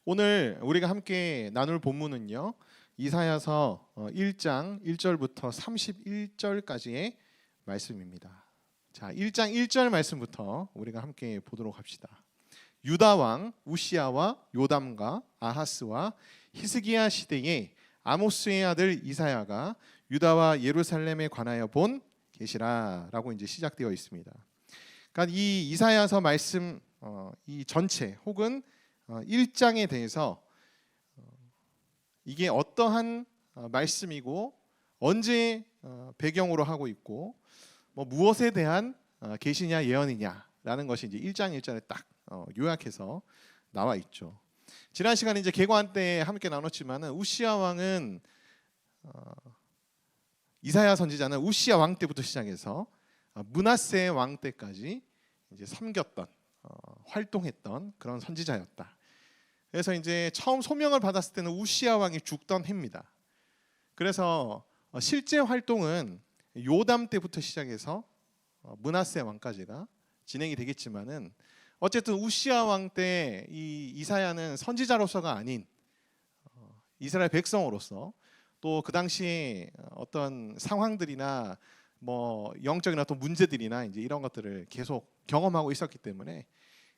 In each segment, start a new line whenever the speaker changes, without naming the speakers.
오늘 우리가 함께 나눌 본문은요. 이사야서 1장 1절부터 31절까지의 말씀입니다. 자, 1장 1절 말씀부터 우리가 함께 보도록 합시다. 유다 왕 우시야와 요담과 아하스와 히스기야 시대에 아모스의 아들 이사야가 유다와 예루살렘에 관하여 본 계시라라고 이제 시작되어 있습니다. 그러니까 이 이사야서 말씀 이 전체 혹은 1장에 대해서 이게 어떠한 말씀이고 언제 배경으로 하고 있고 무엇에 대한 계시냐 예언이냐라는 것이 이제 1장 1절에 딱 요약해서 나와 있죠. 지난 시간에 이제 개관 때 함께 나눴지만은 우시야 왕은 이사야 선지자는 우시야 왕 때부터 시작해서 므낫세 왕 때까지 이제 섬겼던 활동했던 그런 선지자였다. 그래서 이제 처음 소명을 받았을 때는 우시야 왕이 죽던 해입니다. 그래서 실제 활동은 요담 때부터 시작해서 므낫세 왕까지가 진행이 되겠지만은 어쨌든 우시야 왕 때 이 이사야는 선지자로서가 아닌 이스라엘 백성으로서 또 그 당시에 어떤 상황들이나 영적인 어떤 문제들이나 이제 이런 것들을 계속 경험하고 있었기 때문에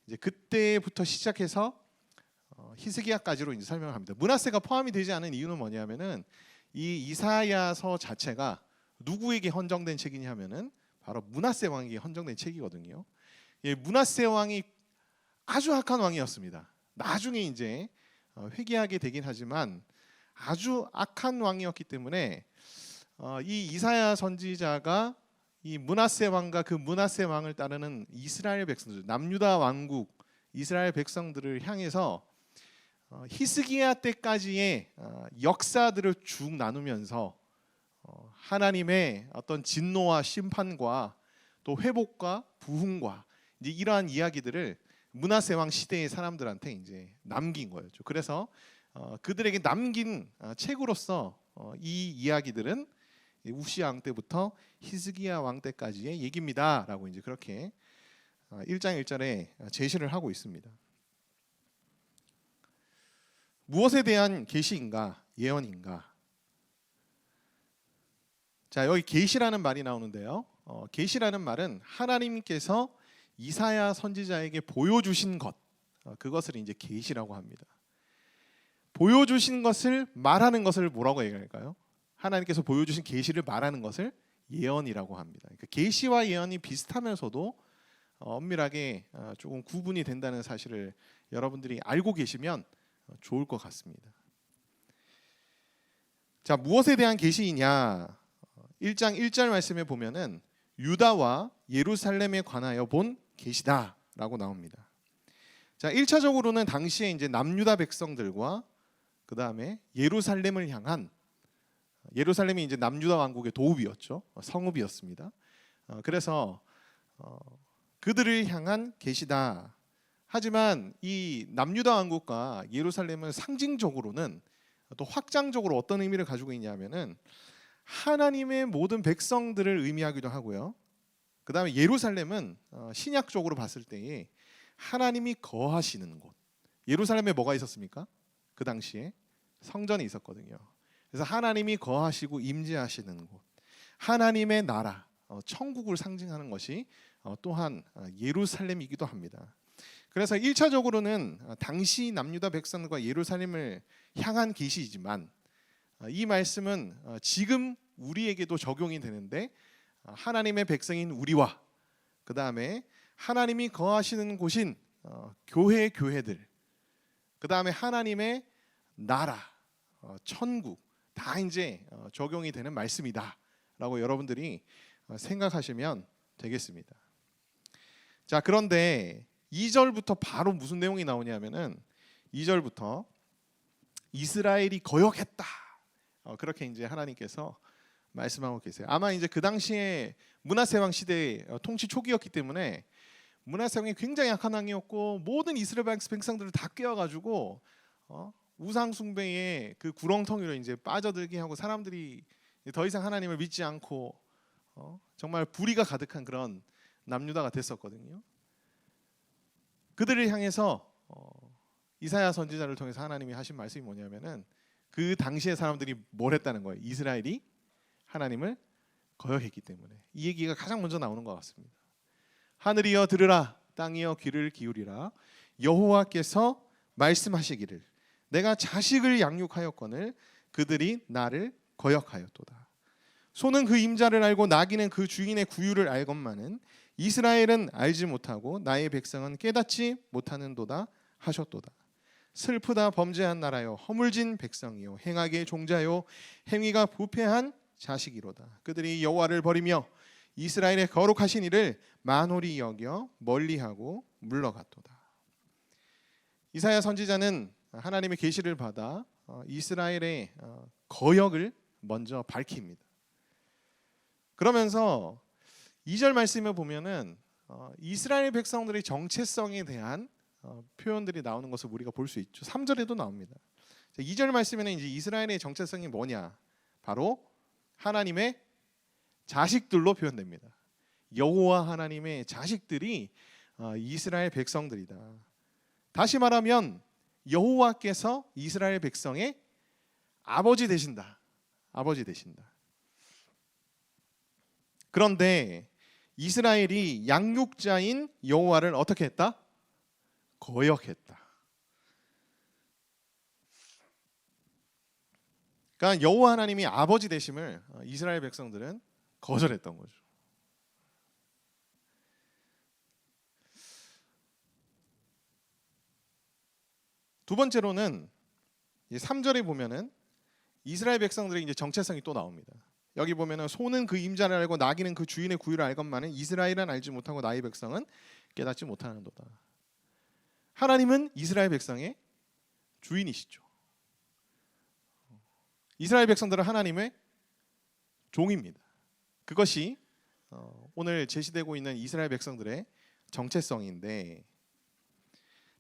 이제 그때부터 시작해서 히스기야까지로 이제 설명을 합니다. 므낫세가 포함이 되지 않은 이유는 뭐냐면은 이 이사야서 자체가 누구에게 헌정된 책이냐면은 바로 므낫세 왕에게 헌정된 책이거든요. 예, 므낫세 왕이 아주 악한 왕이었습니다. 나중에 이제 회개하게 되긴 하지만 아주 악한 왕이었기 때문에 이 이사야 선지자가 이 므낫세 왕과 그 므낫세 왕을 따르는 이스라엘 백성들, 남유다 왕국 이스라엘 백성들을 향해서 히스기야 때까지의 역사들을 쭉 나누면서 하나님의 어떤 진노와 심판과 또 회복과 부흥과 이제 이러한 이야기들을 므낫세 왕 시대의 사람들한테 이제 남긴 거였죠. 그래서 그들에게 남긴 책으로서 이 이야기들은 우시야 왕 때부터 히스기야 왕 때까지의 얘기입니다라고 이제 그렇게 1장 1절에 제시를 하고 있습니다. 무엇에 대한 계시인가 예언인가? 자, 여기 계시라는 말이 나오는데요. 계시라는 말은 하나님께서 이사야 선지자에게 보여주신 것, 그것을 이제 계시라고 합니다. 보여주신 것을 말하는 것을 뭐라고 얘기할까요? 하나님께서 보여주신 계시를 말하는 것을 예언이라고 합니다. 그러니까 계시와 예언이 비슷하면서도 엄밀하게 조금 구분이 된다는 사실을 여러분들이 알고 계시면 좋을 것 같습니다. 자, 무엇에 대한 계시이냐? 1장 1절 말씀에 보면은 유다와 예루살렘에 관하여 본 계시다라고 나옵니다. 자, 1차적으로는 당시에 이제 남유다 백성들과 그 다음에 예루살렘을 향한 예루살렘이 이제 남유다 왕국의 도읍이었죠. 성읍이었습니다. 그래서 그들을 향한 계시다. 하지만 이 남유다 왕국과 예루살렘은 상징적으로는 또 확장적으로 어떤 의미를 가지고 있냐면은 하나님의 모든 백성들을 의미하기도 하고요. 그 다음에 예루살렘은 신약적으로 봤을 때에 하나님이 거하시는 곳. 예루살렘에 뭐가 있었습니까? 그 당시에 성전이 있었거든요. 그래서 하나님이 거하시고 임재하시는 곳, 하나님의 나라, 천국을 상징하는 것이 또한 예루살렘이기도 합니다. 그래서 1차적으로는 당시 남유다 백성과 예루살렘을 향한 계시이지만 이 말씀은 지금 우리에게도 적용이 되는데 하나님의 백성인 우리와 그 다음에 하나님이 거하시는 곳인 교회들 그 다음에 하나님의 나라, 천국 다 이제 적용이 되는 말씀이다라고 여러분들이 생각하시면 되겠습니다. 자, 그런데 2절부터 바로 무슨 내용이 나오냐면은 2절부터 이스라엘이 거역했다. 그렇게 이제 하나님께서 말씀하고 계세요. 아마 이제 그 당시에 므낫세 왕 시대 통치 초기였기 때문에 므낫세 왕이 굉장히 약한 왕이었고 모든 이스라엘 백성들을 다 깨워가지고 우상 숭배의 그 구렁텅이로 이제 빠져들게 하고 사람들이 더 이상 하나님을 믿지 않고 정말 불의가 가득한 그런 남유다가 됐었거든요. 그들을 향해서 이사야 선지자를 통해서 하나님이 하신 말씀이 뭐냐면은 그 당시의 사람들이 뭘 했다는 거예요. 이스라엘이 하나님을 거역했기 때문에. 이 얘기가 가장 먼저 나오는 것 같습니다. 하늘이여 들으라, 땅이여 귀를 기울이라. 여호와께서 말씀하시기를 내가 자식을 양육하였거늘 그들이 나를 거역하였도다. 소는 그 임자를 알고 나귀는 그 주인의 구유를 알건만은 이스라엘은 알지 못하고 나의 백성은 깨닫지 못하는도다 하셨도다. 슬프다 범죄한 나라요 허물진 백성이요 행악의 종자요 행위가 부패한 자식이로다. 그들이 여호와를 버리며 이스라엘의 거룩하신 이를 만홀히 여겨 멀리하고 물러갔도다. 이사야 선지자는 하나님의 계시를 받아 이스라엘의 거역을 먼저 밝힙니다. 그러면서 2절 말씀을 보면은 이스라엘 백성들의 정체성에 대한 표현들이 나오는 것을 우리가 볼 수 있죠. 3절에도 나옵니다. 2절 말씀에는 이제 이스라엘의 정체성이 뭐냐? 바로 하나님의 자식들로 표현됩니다. 여호와 하나님의 자식들이 이스라엘 백성들이다. 다시 말하면 여호와께서 이스라엘 백성의 아버지 되신다. 아버지 되신다. 그런데 이스라엘이 양육자인 여호와를 어떻게 했다? 거역했다. 그러니까 여호와 하나님이 아버지 되심을 이스라엘 백성들은 거절했던 거죠. 두 번째로는 3절에 보면은 이스라엘 백성들의 이제 정체성이 또 나옵니다. 여기 보면은 소는 그 임자를 알고 나귀는 그 주인의 구유를 알건만은 이스라엘은 알지 못하고 나의 백성은 깨닫지 못하는도다. 하나님은 이스라엘 백성의 주인이시죠. 이스라엘 백성들은 하나님의 종입니다. 그것이 오늘 제시되고 있는 이스라엘 백성들의 정체성인데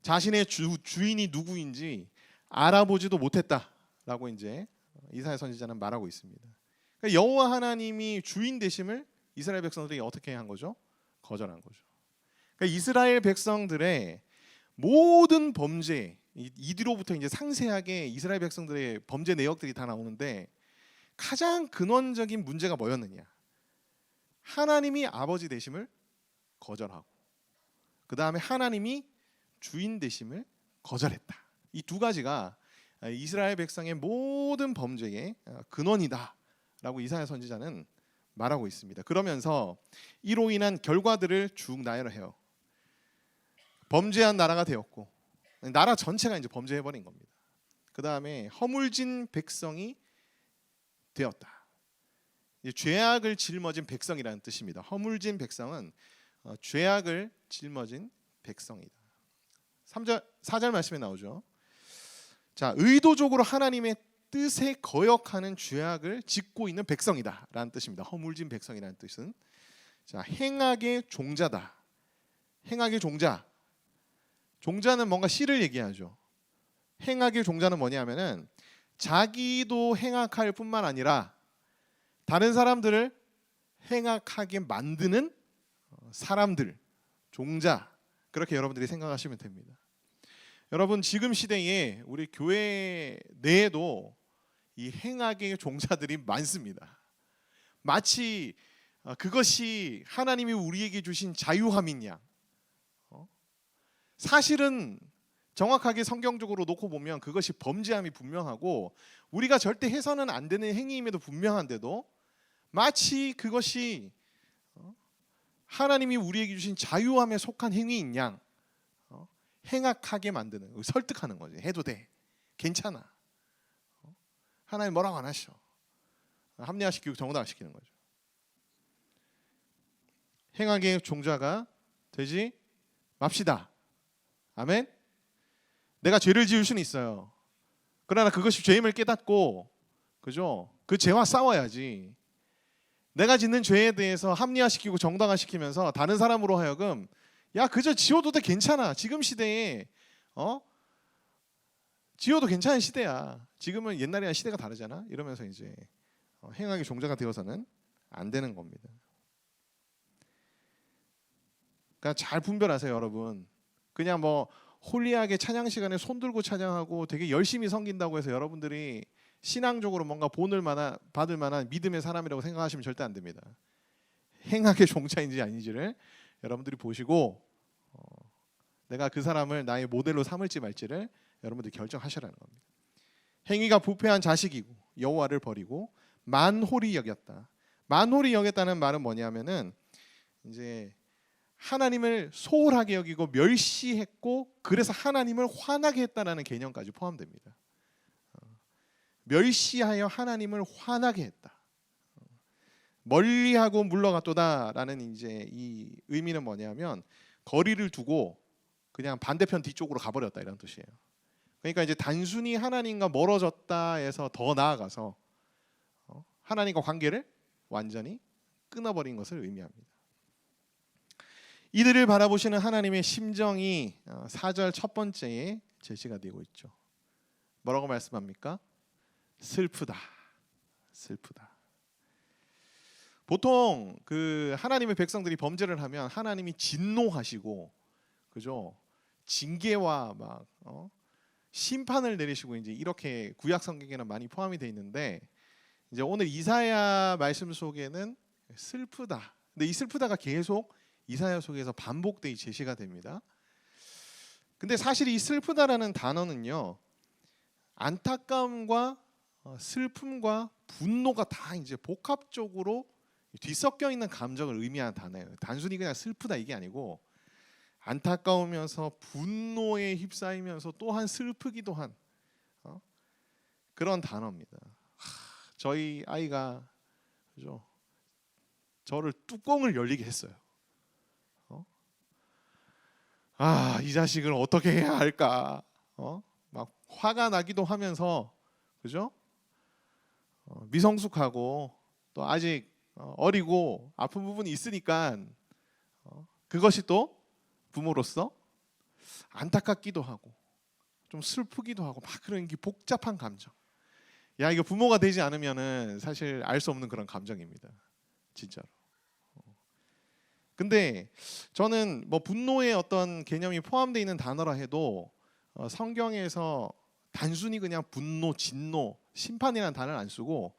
자신의 주인이 누구인지 알아보지도 못했다라고 이제 이사야 선지자는 말하고 있습니다. 그러니까 여호와 하나님이 주인 되심을 이스라엘 백성들이 어떻게 한 거죠? 거절한 거죠. 그러니까 이스라엘 백성들의 모든 범죄, 이 뒤로부터 이제 상세하게 이스라엘 백성들의 범죄 내역들이 다 나오는데 가장 근원적인 문제가 뭐였느냐? 하나님이 아버지 되심을 거절하고 그 다음에 하나님이 주인 되심을 거절했다. 이 두 가지가 이스라엘 백성의 모든 범죄의 근원이다라고 이사야 선지자는 말하고 있습니다. 그러면서 이로 인한 결과들을 쭉 나열해요. 범죄한 나라가 되었고 나라 전체가 이제 범죄해버린 겁니다. 그 다음에 허물진 백성이 되었다. 죄악을 짊어진 백성이라는 뜻입니다. 허물진 백성은 죄악을 짊어진 백성이다. 4절 말씀에 나오죠. 자, 의도적으로 하나님의 뜻에 거역하는 죄악을 짓고 있는 백성이다라는 뜻입니다. 허물진 백성이라는 뜻은 자, 행악의 종자다. 행악의 종자. 종자는 뭔가 씨를 얘기하죠. 행악의 종자는 뭐냐면은 자기도 행악할 뿐만 아니라 다른 사람들을 행악하게 만드는 사람들, 종자. 그렇게 여러분들이 생각하시면 됩니다. 여러분 지금 시대에 우리 교회 내에도 이 행악의 종자들이 많습니다. 마치 그것이 하나님이 우리에게 주신 자유함인 양. 사실은 정확하게 성경적으로 놓고 보면 그것이 범죄함이 분명하고 우리가 절대 해서는 안 되는 행위임에도 분명한데도 마치 그것이 하나님이 우리에게 주신 자유함에 속한 행위인 양 행악하게 만드는, 설득하는 거지. 해도 돼, 괜찮아. 하나님 뭐라고 안 하셔. 합리화시키고 정당화시키는 거죠. 행악의 종자가 되지 맙시다. 아멘. 내가 죄를 지을 수는 있어요. 그러나 그것이 죄임을 깨닫고, 그죠? 그 죄와 싸워야지. 내가 짓는 죄에 대해서 합리화시키고 정당화시키면서 다른 사람으로 하여금 야 그저 지워도 돼, 괜찮아. 지금 시대에 지워도 괜찮은 시대야. 지금은 옛날이랑 시대가 다르잖아. 이러면서 이제 행악의 종자가 되어서는 안 되는 겁니다. 그러니까 잘 분별하세요, 여러분. 그냥 뭐 홀리하게 찬양 시간에 손 들고 찬양하고 되게 열심히 섬긴다고 해서 여러분들이 신앙적으로 뭔가 본을 받을 만한 믿음의 사람이라고 생각하시면 절대 안 됩니다. 행악의 종자인지 아닌지를 여러분들이 보시고 내가 그 사람을 나의 모델로 삼을지 말지를 여러분들이 결정하시라는 겁니다. 행위가 부패한 자식이고 여호와를 버리고 만홀히 여겼다. 만홀히 여겼다는 말은 뭐냐면은 이제 하나님을 소홀하게 여기고 멸시했고 그래서 하나님을 화나게 했다라는 개념까지 포함됩니다. 멸시하여 하나님을 화나게 했다. 멀리하고 물러갔도다라는 이제 이 의미는 뭐냐면 거리를 두고 그냥 반대편 뒤쪽으로 가버렸다 이런 뜻이에요. 그러니까 이제 단순히 하나님과 멀어졌다 해서 더 나아가서 하나님과 관계를 완전히 끊어버린 것을 의미합니다. 이들을 바라보시는 하나님의 심정이 4절 첫 번째에 제시가 되고 있죠. 뭐라고 말씀합니까? 슬프다. 슬프다. 보통 그 하나님의 백성들이 범죄를 하면 하나님이 진노하시고 그죠? 징계와 막 심판을 내리시고 이제 이렇게 구약 성경에는 많이 포함이 되어 있는데 이제 오늘 이사야 말씀 속에는 슬프다. 근데 이 슬프다가 계속 이사야 속에서 반복되이 제시가 됩니다. 근데 사실 이 슬프다라는 단어는요. 안타까움과 슬픔과 분노가 다 이제 복합적으로 뒤섞여 있는 감정을 의미하는 단어예요. 단순히 그냥 슬프다 이게 아니고 안타까우면서 분노에 휩싸이면서 또한 슬프기도 한 그런 단어입니다. 저희 아이가 그죠? 저를 뚜껑을 열리게 했어요. 이 자식을 어떻게 해야 할까? 막 화가 나기도 하면서 그죠? 미성숙하고 또 아직 어리고 아픈 부분이 있으니까 그것이 또 부모로서 안타깝기도 하고 좀 슬프기도 하고 막 그런 게 복잡한 감정. 야 이거 부모가 되지 않으면은 사실 알 수 없는 그런 감정입니다. 진짜로. 근데 저는 뭐 분노의 어떤 개념이 포함되어 있는 단어라 해도 성경에서 단순히 그냥 분노, 진노, 심판이라는 단어를 안 쓰고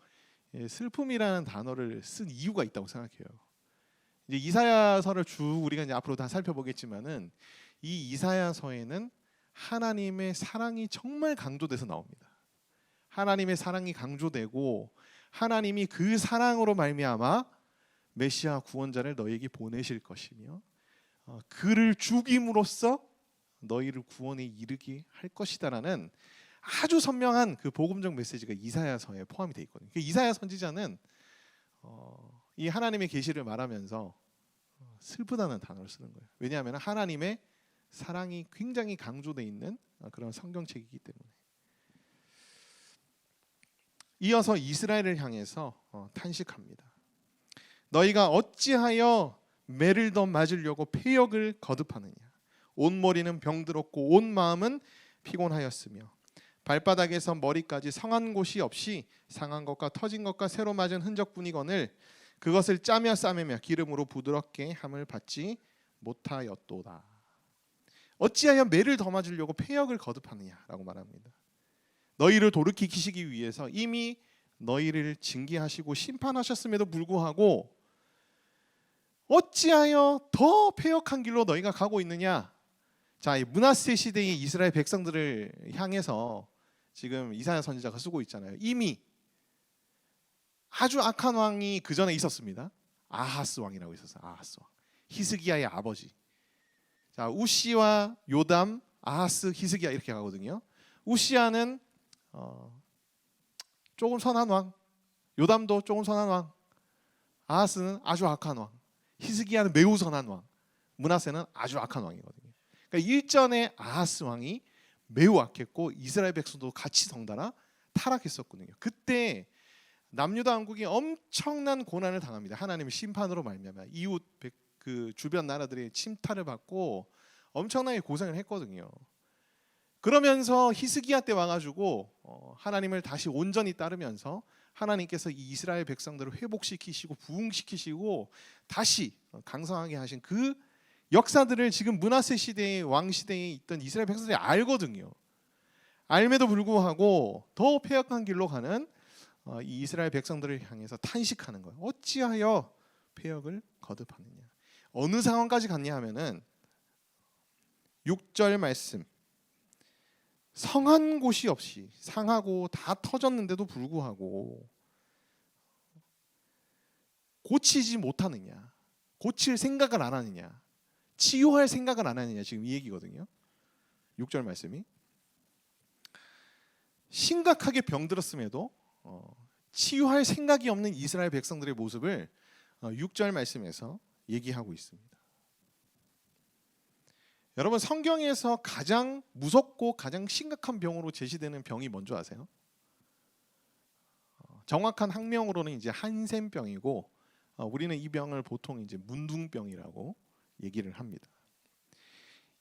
슬픔이라는 단어를 쓴 이유가 있다고 생각해요. 이제 이사야서를 쭉 우리가 이제 앞으로 다 살펴보겠지만은 이 이사야서에는 하나님의 사랑이 정말 강조돼서 나옵니다. 하나님의 사랑이 강조되고 하나님이 그 사랑으로 말미암아 메시아 구원자를 너희에게 보내실 것이며 그를 죽임으로써 너희를 구원에 이르게 할 것이다라는 아주 선명한 그 복음적 메시지가 이사야서에 포함이 되어 있거든요. 이사야 선지자는 이 하나님의 계시를 말하면서 슬프다는 단어를 쓰는 거예요. 왜냐하면 하나님의 사랑이 굉장히 강조되어 있는 그런 성경책이기 때문에. 이어서 이스라엘을 향해서 탄식합니다. 너희가 어찌하여 매를 더 맞으려고 패역을 거듭하느냐. 온 머리는 병들었고 온 마음은 피곤하였으며 발바닥에서 머리까지 상한 곳이 없이 상한 것과 터진 것과 새로 맞은 흔적뿐이거늘 그것을 짜며 싸매며 기름으로 부드럽게 함을 받지 못하였도다. 어찌하여 매를 더 맞으려고 패역을 거듭하느냐라고 말합니다. 너희를 돌이키시기 위해서 이미 너희를 징계하시고 심판하셨음에도 불구하고 어찌하여 더 패역한 길로 너희가 가고 있느냐. 자, 이 므낫세 시대의 이스라엘 백성들을 향해서 지금 이사야 선지자가 쓰고 있잖아요. 이미 아주 악한 왕이 그 전에 있었습니다. 아하스 왕이라고 있었어요. 아하스 왕. 히스기야의 아버지. 자, 우시와 요담, 아하스, 히스기야 이렇게 가거든요. 우시야는 조금 선한 왕, 요담도 조금 선한 왕, 아하스는 아주 악한 왕, 히스기야는 매우 선한 왕, 므낫세는 아주 악한 왕이거든요. 그러니까 일전에 아하스 왕이 매우 악했고 이스라엘 백성도 같이 덩달아 타락했었거든요. 그때 남유다 왕국이 엄청난 고난을 당합니다. 하나님의 심판으로 말미암아 이웃 그 주변 나라들의 침탈을 받고 엄청나게 고생을 했거든요. 그러면서 히스기야 때 와가지고 하나님을 다시 온전히 따르면서 하나님께서 이 이스라엘 백성들을 회복시키시고 부흥시키시고 다시 강성하게 하신 그 역사들을 지금 므낫세 시대의 왕 시대에 있던 이스라엘 백성들이 알거든요. 알매도 불구하고 더 패역한 길로 가는 이 이스라엘 백성들을 향해서 탄식하는 거예요. 어찌하여 패역을 거듭하느냐. 어느 상황까지 갔냐 하면은 6절 말씀. 성한 곳이 없이 상하고 다 터졌는데도 불구하고 고치지 못하느냐, 고칠 생각을 안 하느냐, 치유할 생각을 안 하느냐, 지금 이 얘기거든요. 6절 말씀이 심각하게 병들었음에도 치유할 생각이 없는 이스라엘 백성들의 모습을 6절 말씀에서 얘기하고 있습니다. 여러분, 성경에서 가장 무섭고 가장 심각한 병으로 제시되는 병이 뭔지 아세요? 정확한 학명으로는 이제 한센병이고, 우리는 이 병을 보통 이제 문둥병이라고 얘기를 합니다.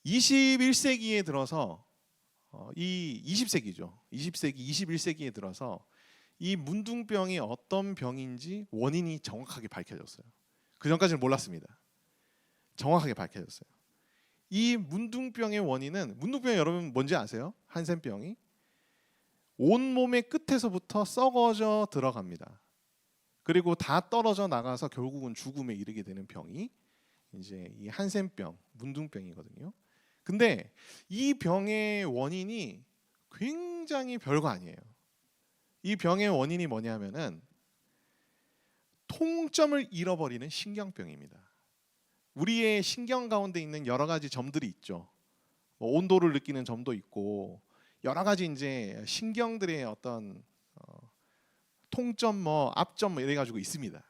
21세기에 들어서 이 20세기죠. 20세기, 21세기에 들어서 이 문둥병이 어떤 병인지 원인이 정확하게 밝혀졌어요. 그 전까지는 몰랐습니다. 정확하게 밝혀졌어요. 이 문둥병의 원인은, 문둥병이 여러분 뭔지 아세요? 한센병이 온몸의 끝에서부터 썩어져 들어갑니다. 그리고 다 떨어져 나가서 결국은 죽음에 이르게 되는 병이 이제 이 한센병, 문둥병이거든요. 근데 이 병의 원인이 굉장히 별거 아니에요. 이 병의 원인이 뭐냐면은 통점을 잃어버리는 신경병입니다. 우리의 신경 가운데 있는 여러 가지 점들이 있죠. 온도를 느끼는 점도 있고 여러 가지 이제 신경들의 어떤 통점, 앞점 이래 가지고 있습니다.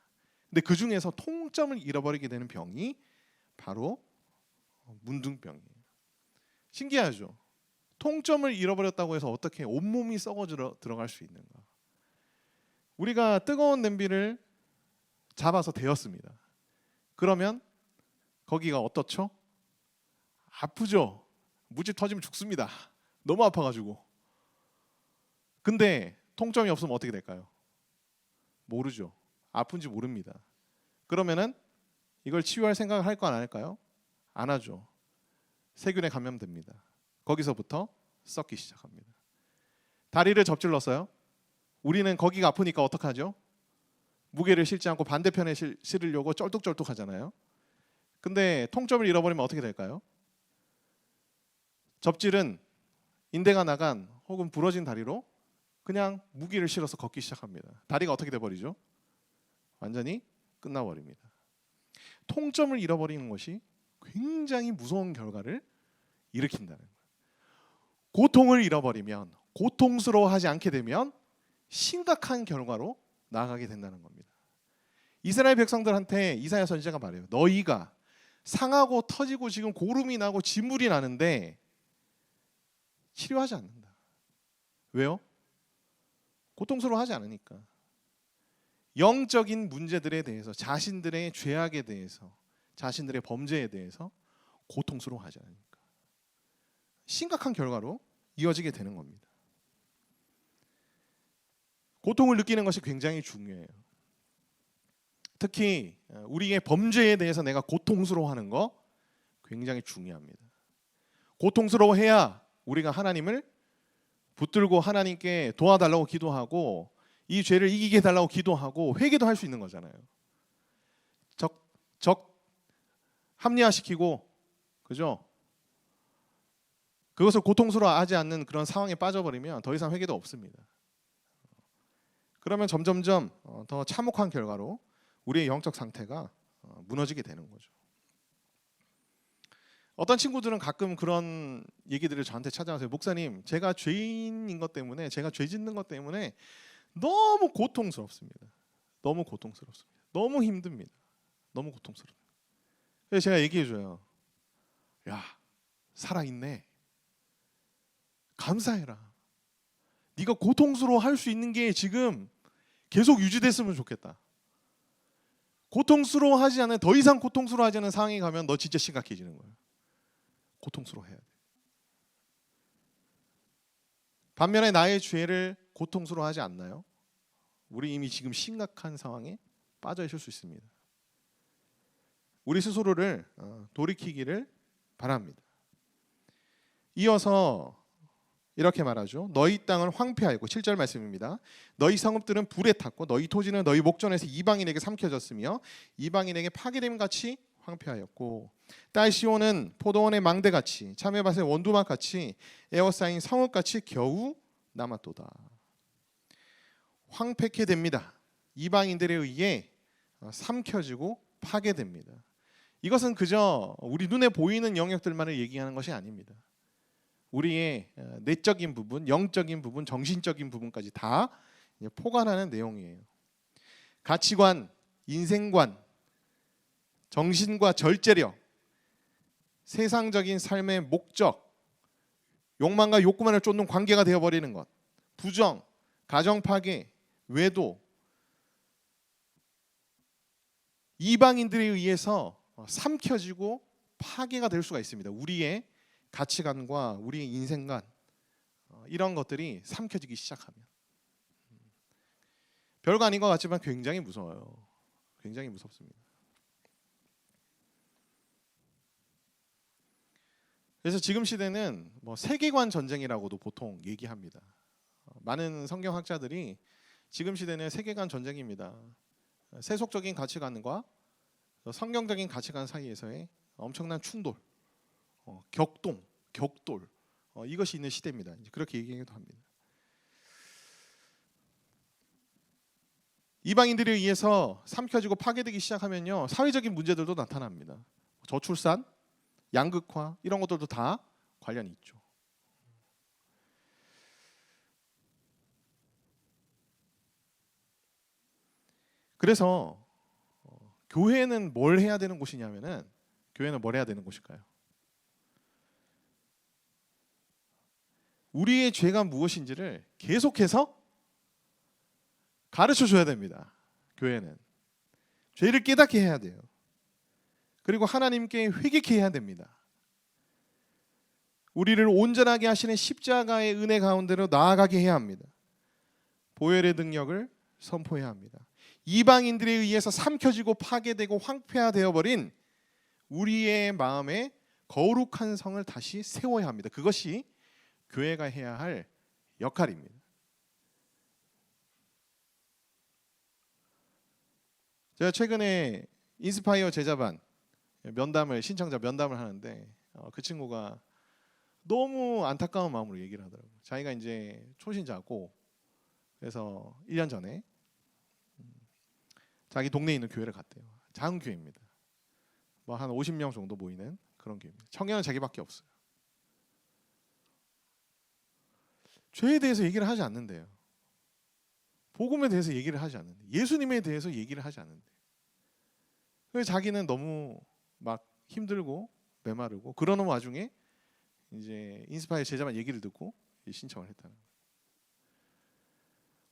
근데 그 중에서 통점을 잃어버리게 되는 병이 바로 문둥병이에요. 신기하죠? 통점을 잃어버렸다고 해서 어떻게 온몸이 썩어 들어갈 수 있는가? 우리가 뜨거운 냄비를 잡아서 데웠습니다. 그러면 거기가 어떻죠? 아프죠? 물집 터지면 죽습니다. 너무 아파가지고. 근데 통점이 없으면 어떻게 될까요? 모르죠. 아픈지 모릅니다. 그러면은 이걸 치유할 생각을 할거 안 할까요? 안 하죠. 세균에 감염됩니다. 거기서부터 썩기 시작합니다. 다리를 접질렀어요. 우리는 거기가 아프니까 어떡하죠? 무게를 실지 않고 반대편에 실으려고 쩔뚝쩔뚝 하잖아요. 근데 통점을 잃어버리면 어떻게 될까요? 접질은 인대가 나간 혹은 부러진 다리로 그냥 무기를 실어서 걷기 시작합니다. 다리가 어떻게 돼버리죠? 완전히 끝나버립니다. 통점을 잃어버리는 것이 굉장히 무서운 결과를 일으킨다는 거예요. 고통을 잃어버리면, 고통스러워하지 않게 되면 심각한 결과로 나아가게 된다는 겁니다. 이스라엘 백성들한테 이사야 선지자가 말해요. 너희가 상하고 터지고 지금 고름이 나고 진물이 나는데 치료하지 않는다. 왜요? 고통스러워하지 않으니까. 영적인 문제들에 대해서, 자신들의 죄악에 대해서, 자신들의 범죄에 대해서 고통스러워하지 않으니까. 심각한 결과로 이어지게 되는 겁니다. 고통을 느끼는 것이 굉장히 중요해요. 특히 우리의 범죄에 대해서 내가 고통스러워하는 거 굉장히 중요합니다. 고통스러워해야 우리가 하나님을 붙들고 하나님께 도와달라고 기도하고 이 죄를 이기게 해달라고 기도하고 회개도 할 수 있는 거잖아요. 합리화시키고, 그죠? 그것을 고통스러워하지 않는 그런 상황에 빠져버리면 더 이상 회개도 없습니다. 그러면 점점점 더 참혹한 결과로 우리의 영적 상태가 무너지게 되는 거죠. 어떤 친구들은 가끔 그런 얘기들을 저한테 찾아와서, 목사님, 제가 죄인인 것 때문에, 제가 죄 짓는 것 때문에 너무 고통스럽습니다. 너무 고통스럽습니다. 너무 힘듭니다. 너무 고통스럽습니다. 그래서 제가 얘기해줘요. 야, 살아있네. 감사해라. 네가 고통스러워할 수 있는 게 지금 계속 유지됐으면 좋겠다. 고통스러워하지 않은, 더 이상 고통스러워하지 않은 상황에 가면 너 진짜 심각해지는 거예요. 고통스러워해야 돼. 반면에 나의 죄를 고통스러워하지 않나요? 우리 이미 지금 심각한 상황에 빠져 있을 수 있습니다. 우리 스스로를 돌이키기를 바랍니다. 이어서 이렇게 말하죠. 너희 땅을 황폐하였고 7절 말씀입니다. 너희 성읍들은 불에 탔고 너희 토지는 너희 목전에서 이방인에게 삼켜졌으며 이방인에게 파괴됨 같이 황폐하였고 딸 시온은 포도원의 망대같이 참외밭의 원두막같이 에워싸인 성읍같이 겨우 남았도다. 황폐케 됩니다. 이방인들에 의해 삼켜지고 파괴됩니다. 이것은 그저 우리 눈에 보이는 영역들만을 얘기하는 것이 아닙니다. 우리의 내적인 부분, 영적인 부분, 정신적인 부분까지 다 포괄하는 내용이에요. 가치관, 인생관, 정신과 절제력, 세상적인 삶의 목적, 욕망과 욕구만을 쫓는 관계가 되어버리는 것, 부정, 가정 파괴, 외도, 이방인들에 의해서 삼켜지고 파괴가 될 수가 있습니다. 우리의 가치관과 우리의 인생관, 이런 것들이 삼켜지기 시작하면 별거 아닌 것 같지만 굉장히 무서워요. 굉장히 무섭습니다. 그래서 지금 시대는 세계관 전쟁이라고도 보통 얘기합니다. 많은 성경학자들이 지금 시대는 세계관 전쟁입니다. 세속적인 가치관과 성경적인 가치관 사이에서의 엄청난 충돌, 격돌, 이것이 있는 시대입니다. 이제 그렇게 얘기하기도 합니다. 이방인들에 의해서 삼켜지고 파괴되기 시작하면요, 사회적인 문제들도 나타납니다. 저출산, 양극화, 이런 것들도 다 관련이 있죠. 그래서 교회는 뭘 해야 되는 곳이냐면은, 교회는 뭘 해야 되는 곳일까요? 우리의 죄가 무엇인지를 계속해서 가르쳐 줘야 됩니다. 교회는 죄를 깨닫게 해야 돼요. 그리고 하나님께 회개케 해야 됩니다. 우리를 온전하게 하시는 십자가의 은혜 가운데로 나아가게 해야 합니다. 보혈의 능력을 선포해야 합니다. 이방인들에 의해서 삼켜지고 파괴되고 황폐화되어 버린 우리의 마음에 거룩한 성을 다시 세워야 합니다. 그것이 교회가 해야 할 역할입니다. 제가 최근에 인스파이어 제자반 신청자 면담을 하는데 그 친구가 너무 안타까운 마음으로 얘기를 하더라고요. 자기가 이제 초신자고, 그래서 1년 전에 자기 동네에 있는 교회를 갔대요. 작은 교회입니다. 한 50명 정도 모이는 그런 교회입니다. 청년은 자기밖에 없어요. 죄에 대해서 얘기를 하지 않는데요. 복음에 대해서 얘기를 하지 않는데, 예수님에 대해서 얘기를 하지 않는데, 그래서 자기는 너무 막 힘들고 메마르고 그러는 와중에 이제 인스파이어 제자만 얘기를 듣고 신청을 했다는 거예요.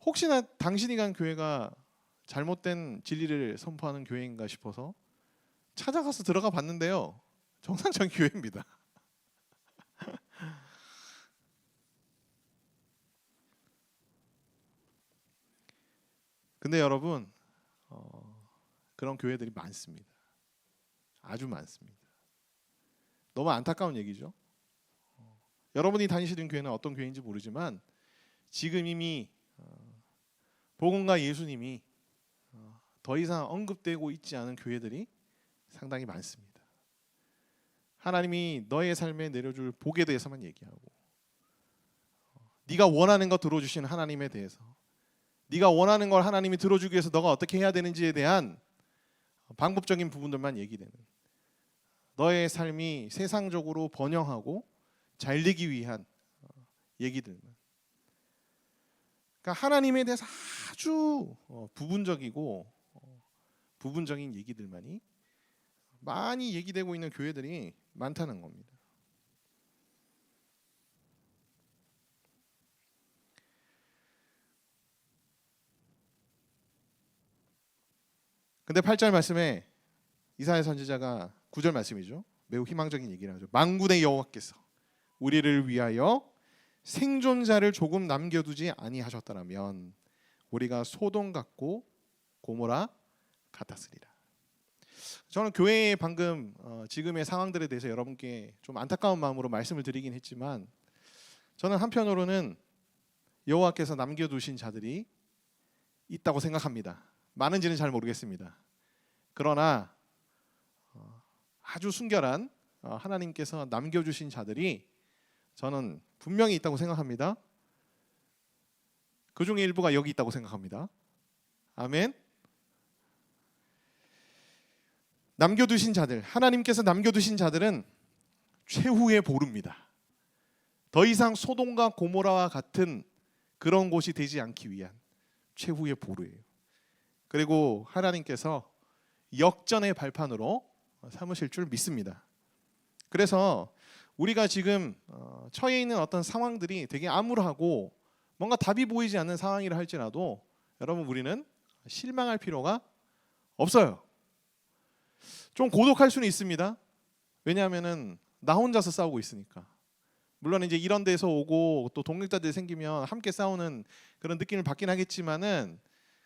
혹시나 당신이 간 교회가 잘못된 진리를 선포하는 교회인가 싶어서 찾아가서 들어가 봤는데요, 정상적인 교회입니다. 근데 여러분, 그런 교회들이 많습니다. 아주 많습니다. 너무 안타까운 얘기죠. 여러분이 다니시는 교회는 어떤 교회인지 모르지만 지금 이미 복음과 예수님이 더 이상 언급되고 있지 않은 교회들이 상당히 많습니다. 하나님이 너의 삶에 내려줄 복에 대해서만 얘기하고, 네가 원하는 것 들어주시는 하나님에 대해서, 네가 원하는 걸 하나님이 들어주기 위해서 너가 어떻게 해야 되는지에 대한 방법적인 부분들만 얘기되는, 너의 삶이 세상적으로 번영하고 잘되기 위한 얘기들만, 그러니까 하나님에 대해서 아주 부분적이고 부분적인 얘기들만이 많이 얘기되고 있는 교회들이 많다는 겁니다. 근데 8절 말씀에 이사야 선지자가 9절 말씀이죠. 매우 희망적인 얘기를 하죠. 만군의 여호와께서 우리를 위하여 생존자를 조금 남겨두지 아니하셨더라면 우리가 소돔 같고 고모라 같았으리라. 저는 교회의 방금 지금의 상황들에 대해서 여러분께 좀 안타까운 마음으로 말씀을 드리긴 했지만, 저는 한편으로는 여호와께서 남겨두신 자들이 있다고 생각합니다. 많은지는 잘 모르겠습니다. 그러나 아주 순결한 하나님께서 남겨주신 자들이 저는 분명히 있다고 생각합니다. 그 중에 일부가 여기 있다고 생각합니다. 아멘. 남겨두신 자들, 하나님께서 남겨두신 자들은 최후의 보루입니다. 더 이상 소돔과 고모라와 같은 그런 곳이 되지 않기 위한 최후의 보루예요. 그리고 하나님께서 역전의 발판으로 삼으실 줄 믿습니다. 그래서 우리가 지금 처해 있는 어떤 상황들이 되게 암울하고 뭔가 답이 보이지 않는 상황이라 할지라도 여러분, 우리는 실망할 필요가 없어요. 좀 고독할 수는 있습니다. 왜냐하면은 나 혼자서 싸우고 있으니까. 물론 이제 이런 데서 오고 또 동력자들이 생기면 함께 싸우는 그런 느낌을 받긴 하겠지만은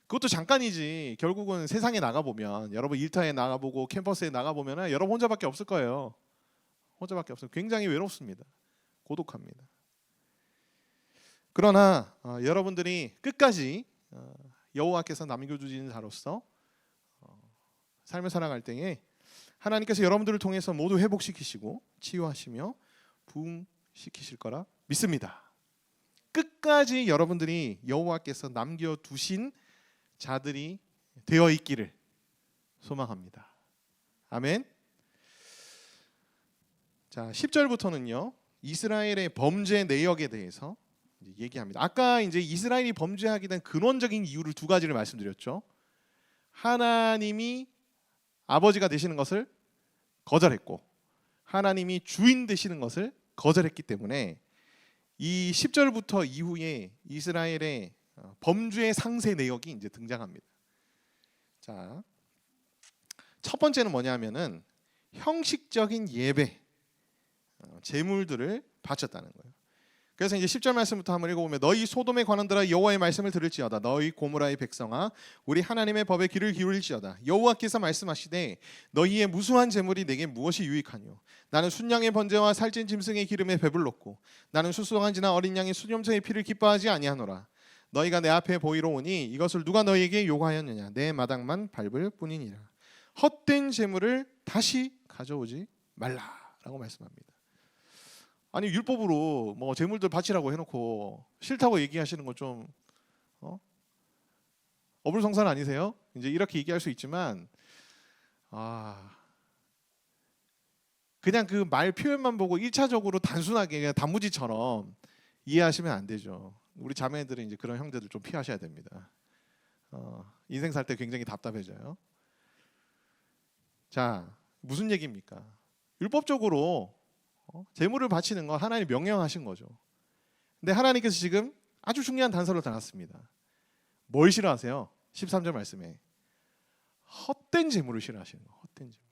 그것도 잠깐이지. 결국은 세상에 나가보면, 여러분 일터에 나가보고 캠퍼스에 나가보면 여러분 혼자밖에 없을 거예요. 혼자밖에 없어요. 굉장히 외롭습니다. 고독합니다. 그러나 여러분들이 끝까지 여호와께서 남겨주신 자로서 삶을 살아갈 때에 하나님께서 여러분들을 통해서 모두 회복시키시고 치유하시며 부흥시키실 거라 믿습니다. 끝까지 여러분들이 여호와께서 남겨두신 자들이 되어 있기를 소망합니다. 아멘. 자, 10절부터는요. 이스라엘의 범죄 내역에 대해서 얘기합니다. 아까 이제 이스라엘이 범죄하게 된 근원적인 이유를 두 가지를 말씀드렸죠. 하나님이 아버지가 되시는 것을 거절했고 하나님이 주인 되시는 것을 거절했기 때문에 이 10절부터 이후에 이스라엘의 범죄의 상세 내역이 이제 등장합니다. 자, 첫 번째는 뭐냐면은 형식적인 예배, 제물들을 바쳤다는 거예요. 그래서 이제 10절 말씀부터 한번 읽어보면 너희 소돔에 관한들아 여호와의 말씀을 들을지어다. 너희 고모라의 백성아 우리 하나님의 법에 귀를 기울일지어다. 여호와께서 말씀하시되 너희의 무수한 제물이 내게 무엇이 유익하뇨. 나는 순양의 번제와 살찐 짐승의 기름에 배불렀고 나는 수수한 지나 어린 양의 수염소의 피를 기뻐하지 아니하노라. 너희가 내 앞에 보이러 오니 이것을 누가 너희에게 요구하였느냐. 내 마당만 밟을 뿐이니라. 헛된 제물을 다시 가져오지 말라라고 말씀합니다. 아니 율법으로 뭐 제물들 바치라고 해놓고 싫다고 얘기하시는 건 좀 어불성설 아니세요? 이제 이렇게 얘기할 수 있지만 그냥 그 말 표현만 보고 1차적으로 단순하게 그냥 단무지처럼 이해하시면 안 되죠. 우리 자매들은 이제 그런 형제들 좀 피하셔야 됩니다. 인생 살 때 굉장히 답답해져요. 자, 무슨 얘기입니까? 율법적으로 제물을 바치는 건 하나님 명령하신 거죠. 근데 하나님께서 지금 아주 중요한 단서를 달았습니다. 뭘 싫어하세요? 13절 말씀에 헛된 제물을 싫어하시는 거예요. 헛된 제물.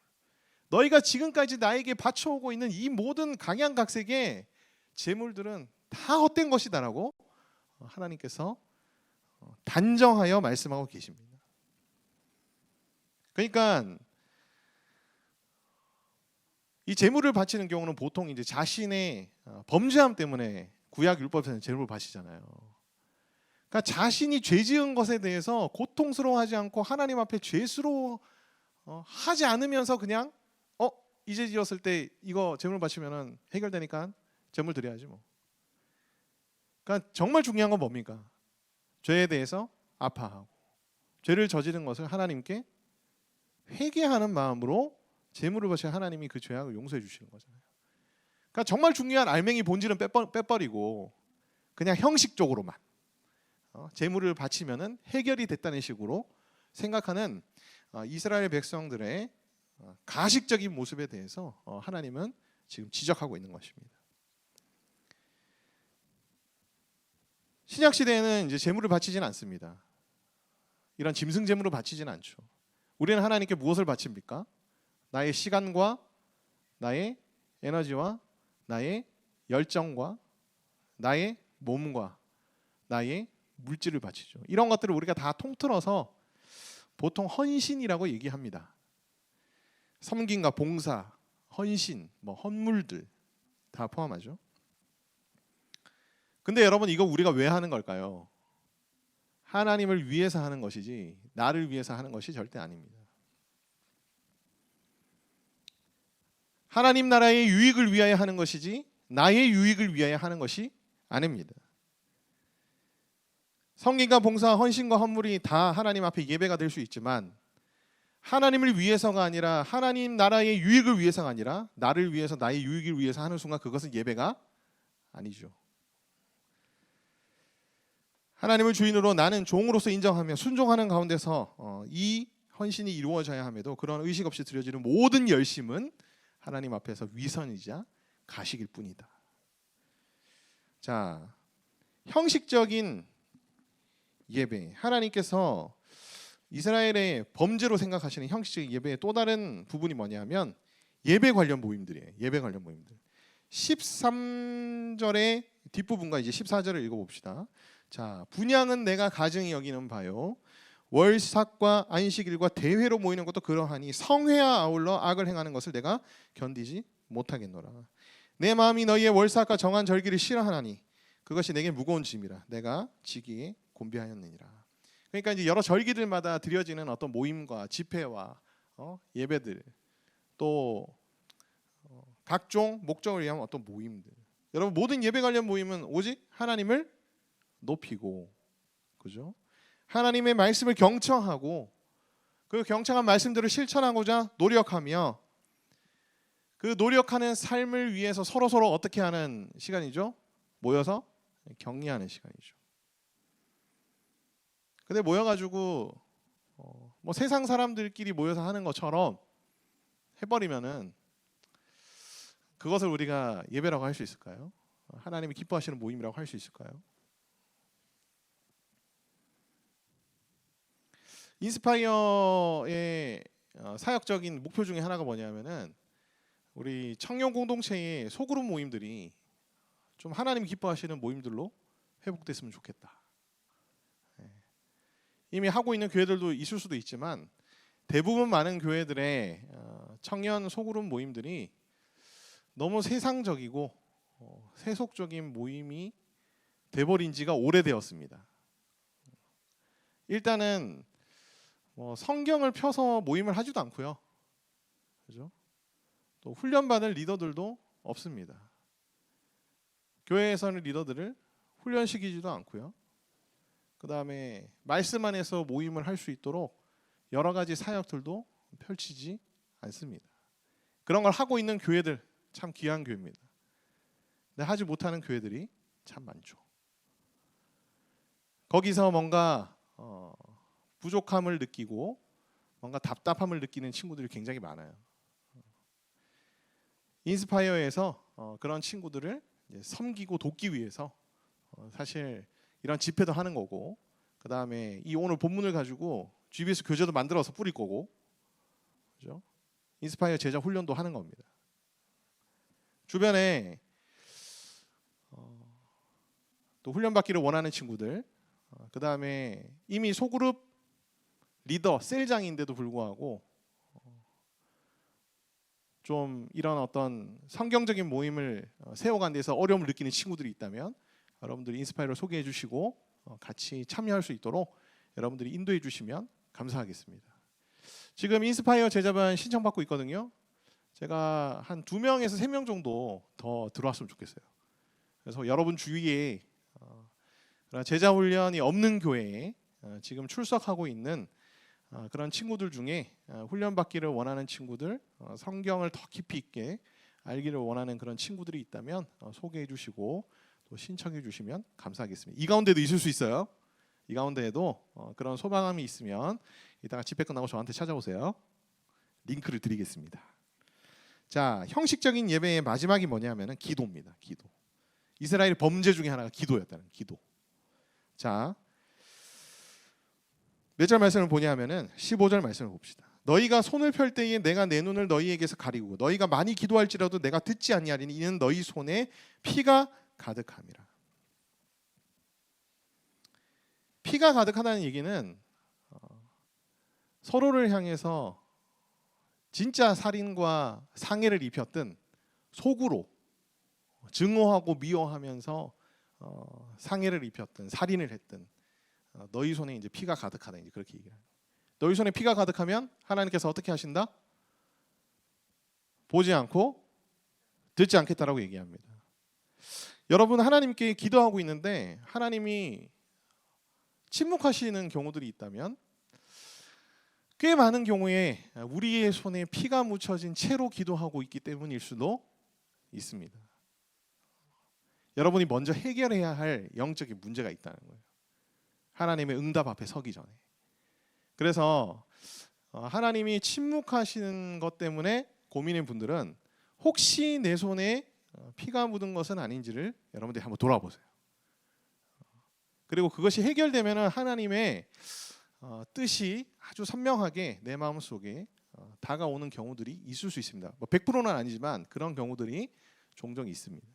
너희가 지금까지 나에게 바쳐오고 있는 이 모든 각양각색의 제물들은 다 헛된 것이다라고 하나님께서 단정하여 말씀하고 계십니다. 그러니까 이 제물을 바치는 경우는 보통 이제 자신의 범죄함 때문에 구약 율법에서는 제물을 바치잖아요. 그러니까 자신이 죄 지은 것에 대해서 고통스러워하지 않고 하나님 앞에 죄스러워 하지 않으면서 그냥 이제 지었을 때 이거 제물 바치면은 해결되니까 제물 드려야지 뭐. 그러니까 정말 중요한 건 뭡니까? 죄에 대해서 아파하고 죄를 저지른 것을 하나님께 회개하는 마음으로 제물을 바쳐 하나님이 그 죄악을 용서해 주시는 거잖아요. 그러니까 정말 중요한 알맹이 본질은 빼버리고 그냥 형식적으로만 제물을 바치면은 해결이 됐다는 식으로 생각하는 이스라엘 백성들의 가식적인 모습에 대해서 하나님은 지금 지적하고 있는 것입니다. 신약 시대에는 이제 제물을 바치지는 않습니다. 이런 짐승 제물을 바치지는 않죠. 우리는 하나님께 무엇을 바칩니까? 나의 시간과 나의 에너지와 나의 열정과 나의 몸과 나의 물질을 바치죠. 이런 것들을 우리가 다 통틀어서 보통 헌신이라고 얘기합니다. 섬김과 봉사, 헌신, 뭐 헌물들 다 포함하죠. 근데 여러분, 이거 우리가 왜 하는 걸까요? 하나님을 위해서 하는 것이지 나를 위해서 하는 것이 절대 아닙니다. 하나님 나라의 유익을 위하여 하는 것이지 나의 유익을 위하여 하는 것이 아닙니다. 섬김과 봉사, 헌신과 헌물이 다 하나님 앞에 예배가 될 수 있지만 하나님을 위해서가 아니라 하나님 나라의 유익을 위해서가 아니라 나를 위해서 나의 유익을 위해서 하는 순간 그것은 예배가 아니죠. 하나님을 주인으로 나는 종으로서 인정하며 순종하는 가운데서 이 헌신이 이루어져야 함에도 그런 의식 없이 드려지는 모든 열심은 하나님 앞에서 위선이자 가식일 뿐이다. 자, 형식적인 예배, 하나님께서 이스라엘의 범죄로 생각하시는 형식적인 예배의 또 다른 부분이 뭐냐면 예배 관련 모임들이에요. 예배 관련 모임들. 13절의 뒷부분과 이제 14절을 읽어봅시다. 자, 분향은 내가 가증히 여기는 바요. 월삭과 안식일과 대회로 모이는 것도 그러하니 성회와 아울러 악을 행하는 것을 내가 견디지 못하겠노라. 내 마음이 너희의 월삭과 정한 절기를 싫어하나니 그것이 내게 무거운 짐이라 내가 지기에 곤비하였느니라. 그러니까 이제 여러 절기들마다 드려지는 어떤 모임과 집회와 예배들, 또 각종 목적을 위한 어떤 모임들. 여러분, 모든 예배 관련 모임은 오직 하나님을 높이고, 그죠? 하나님의 말씀을 경청하고 그 경청한 말씀들을 실천하고자 노력하며 그 노력하는 삶을 위해서 서로 어떻게 하는 시간이죠? 모여서 격려하는 시간이죠. 근데 모여가지고 뭐 세상 사람들끼리 모여서 하는 것처럼 해버리면은 그것을 우리가 예배라고 할 수 있을까요? 하나님이 기뻐하시는 모임이라고 할 수 있을까요? 인스파이어의 사역적인 목표 중에 하나가 뭐냐면은 우리 청년 공동체의 소그룹 모임들이 좀 하나님 기뻐하시는 모임들로 회복됐으면 좋겠다. 이미 하고 있는 교회들도 있을 수도 있지만 대부분 많은 교회들의 청년 소그룹 모임들이 너무 세상적이고 세속적인 모임이 돼버린 지가 오래되었습니다. 일단은 성경을 펴서 모임을 하지도 않고요. 그죠? 또 훈련받은 리더들도 없습니다. 교회에서는 리더들을 훈련시키지도 않고요. 그 다음에 말씀 안에서 모임을 할 수 있도록 여러 가지 사역들도 펼치지 않습니다. 그런 걸 하고 있는 교회들 참 귀한 교회입니다. 근데 하지 못하는 교회들이 참 많죠. 거기서 뭔가 부족함을 느끼고 뭔가 답답함을 느끼는 친구들이 굉장히 많아요. 인스파이어에서 그런 친구들을 이제 섬기고 돕기 위해서 사실 이런 집회도 하는 거고, 그 다음에 이 오늘 본문을 가지고 GBS 교재도 만들어서 뿌릴 거고, 그죠? 인스파이어 제자 훈련도 하는 겁니다. 주변에 또 훈련 받기를 원하는 친구들, 그 다음에 이미 소그룹 리더, 셀장인데도 불구하고 좀 이런 어떤 성경적인 모임을 세워가는 데서 어려움을 느끼는 친구들이 있다면 여러분들이 인스파이어를 소개해 주시고 같이 참여할 수 있도록 여러분들이 인도해 주시면 감사하겠습니다. 지금 인스파이어 제자반 신청받고 있거든요. 제가 한 2명에서 3명 정도 더 들어왔으면 좋겠어요. 그래서 여러분 주위에 제자 훈련이 없는 교회에 지금 출석하고 있는 그런 친구들 중에 훈련 받기를 원하는 친구들, 성경을 더 깊이 있게 알기를 원하는 그런 친구들이 있다면 소개해 주시고 또 신청해 주시면 감사하겠습니다. 이 가운데도 있을 수 있어요. 이 가운데에도 그런 소망함이 있으면 이따가 집회 끝나고 저한테 찾아오세요. 링크를 드리겠습니다. 자, 형식적인 예배의 마지막이 뭐냐면은 기도입니다. 기도. 이스라엘의 범죄 중에 하나가 기도였다는 기도. 자, 몇 절 말씀을 보냐면은 15절 말씀을 봅시다. 너희가 손을 펼 때에 내가 내 눈을 너희에게서 가리고 너희가 많이 기도할지라도 내가 듣지 아니하리니 이는 너희 손에 피가 가득함이라. 피가 가득하다는 얘기는 서로를 향해서 진짜 살인과 상해를 입혔든 속으로 증오하고 미워하면서 상해를 입혔든 살인을 했든 너희 손에 이제 피가 가득하다, 이제 그렇게 얘기해요. 너희 손에 피가 가득하면 하나님께서 어떻게 하신다? 보지 않고 듣지 않겠다라고 얘기합니다. 여러분, 하나님께 기도하고 있는데 하나님이 침묵하시는 경우들이 있다면 꽤 많은 경우에 우리의 손에 피가 묻혀진 채로 기도하고 있기 때문일 수도 있습니다. 여러분이 먼저 해결해야 할 영적인 문제가 있다는 거예요. 하나님의 응답 앞에 서기 전에. 그래서 하나님이 침묵하시는 것 때문에 고민인 분들은 혹시 내 손에 피가 묻은 것은 아닌지를 여러분들이 한번 돌아보세요. 그리고 그것이 해결되면 하나님의 뜻이 아주 선명하게 내 마음속에 다가오는 경우들이 있을 수 있습니다. 뭐 100%는 아니지만 그런 경우들이 종종 있습니다.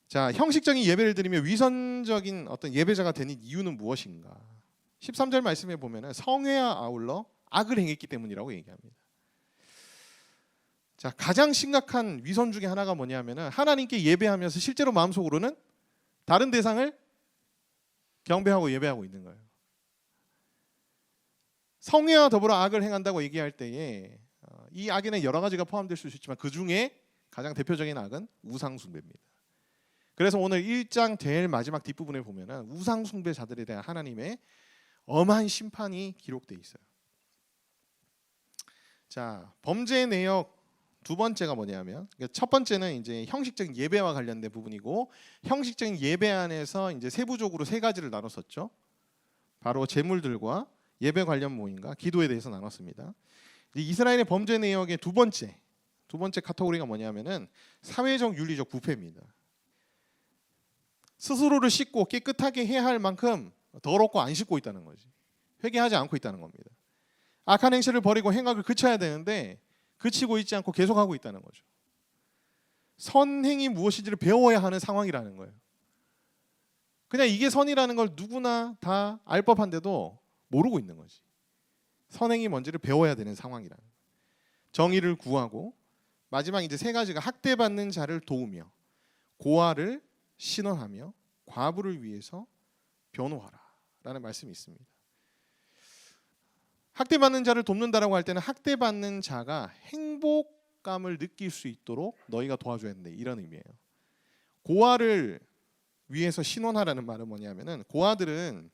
자, 형식적인 예배를 드리며 위선적인 어떤 예배자가 되는 이유는 무엇인가? 13절 말씀에 보면은 성회와 아울러 악을 행했기 때문이라고 얘기합니다. 자, 가장 심각한 위선 중에 하나가 뭐냐면은 하나님께 예배하면서 실제로 마음속으로는 다른 대상을 경배하고 예배하고 있는 거예요. 성회와 더불어 악을 행한다고 얘기할 때에 이 악에는 여러 가지가 포함될 수 있지만 그 중에 가장 대표적인 악은 우상 숭배입니다. 그래서 오늘 1장 제일 마지막 뒷부분에 보면은 우상 숭배자들에 대한 하나님의 엄한 심판이 기록되어 있어요. 자, 범죄의 내역 두 번째가 뭐냐면, 첫 번째는 이제 형식적인 예배와 관련된 부분이고, 형식적인 예배 안에서 이제 세부적으로 세 가지를 나눴었죠. 바로 제물들과 예배 관련 모임과 기도에 대해서 나눴습니다. 이스라엘의 범죄 내역의 두 번째 카테고리가 뭐냐면은 사회적 윤리적 부패입니다. 스스로를 씻고 깨끗하게 해야 할 만큼 더럽고 안 씻고 있다는 거지. 회개하지 않고 있다는 겁니다. 악한 행실을 버리고 행악을 그쳐야 되는데 그치고 있지 않고 계속하고 있다는 거죠. 선행이 무엇인지를 배워야 하는 상황이라는 거예요. 그냥 이게 선이라는 걸 누구나 다 알 법한데도 모르고 있는 거지. 선행이 뭔지를 배워야 되는 상황이라는 거예요. 정의를 구하고, 마지막 이제 세 가지가 학대받는 자를 도우며, 고아를 신원하며, 과부를 위해서 변호하라 라는 말씀이 있습니다. 학대받는 자를 돕는다라고 할 때는 학대받는 자가 행복감을 느낄 수 있도록 너희가 도와줘야 된다, 이런 의미예요. 고아를 위해서 신원하라는 말은 뭐냐면은, 고아들은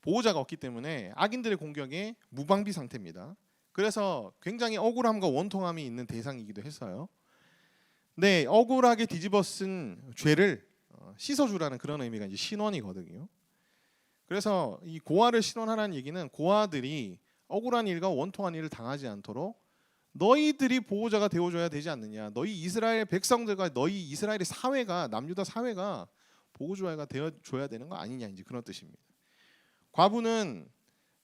보호자가 없기 때문에 악인들의 공격에 무방비 상태입니다. 그래서 굉장히 억울함과 원통함이 있는 대상이기도 했어요. 네, 억울하게 뒤집어 쓴 죄를 씻어주라는 그런 의미가 이제 신원이거든요. 그래서 이 고아를 신원하라는 얘기는 고아들이 억울한 일과 원통한 일을 당하지 않도록 너희들이 보호자가 되어줘야 되지 않느냐. 너희 이스라엘 백성들과 너희 이스라엘의 사회가, 남유다 사회가 보호자가 되어줘야 되는 거 아니냐, 이제 그런 뜻입니다. 과부는